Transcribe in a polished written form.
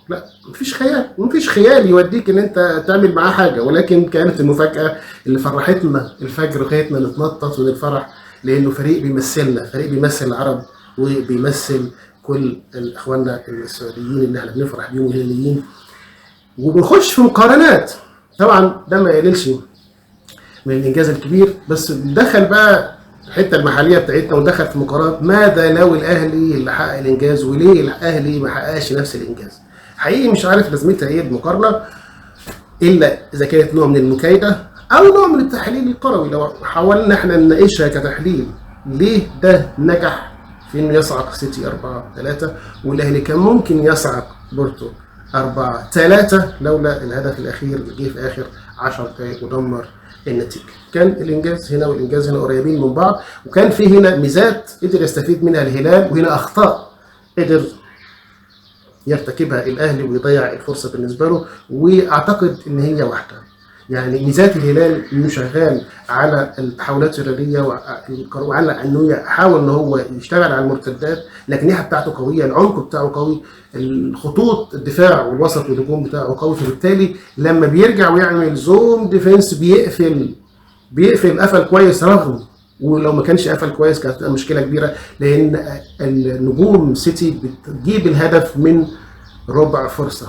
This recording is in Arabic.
لا مفيش خيال يوديك ان انت تعمل معاه حاجه، ولكن كانت المفاجاه اللي فرحتنا الفجر وخلتنا نتنطط من الفرح، لانه فريق بيمثلنا، فريق بيمثل العرب وبيمثل كل اخواننا السعوديين اللي احنا بنفرح بيهم الهلاليين. وبنخش في مقارنات، طبعا ده ما يقللش من الانجاز الكبير، بس دخل بقى الحته المحليه بتاعتنا ودخل في مقارنات ماذا لو الاهلي اللي حقق الانجاز وليه الاهلي ما حققش نفس الانجاز. حقيقي مش عارف لازمتها ايه المقارنه، الا اذا كانت نوع من المكايده او نوع من التحليل الكروي. لو حاولنا احنا نناقشها كتحليل، ليه ده نجح في انه يصعق سيتي 4-3 والاهلي كان ممكن يصعق بورتو 4-3 لولا الهدف الاخير اللي جه في اخر 10 دقائق ودمر النتيجه. كان الانجاز هنا والانجاز هنا قريبين من بعض، وكان في هنا ميزات قدر يستفيد منها الهلال، وهنا اخطاء قدر يرتكبها الاهلي ويضيع الفرصه بالنسبه له. واعتقد ان هي واحده، يعني ميزات الهلال انه شغال على التحولات الرياضيه وعلى انه يحاول ان هو يشتغل على المرتدات، لكن الناحيه بتاعته قويه، العمق بتاعه قوي، الخطوط الدفاع والوسط والهجوم بتاعه قوي، فبالتالي لما بيرجع ويعمل زوم ديفenس بيقفل قفل كويس، رغم ولو ما كانش قفل كويس كانت مشكله كبيره، لان النجوم سيتي بتجيب الهدف من ربع فرصه.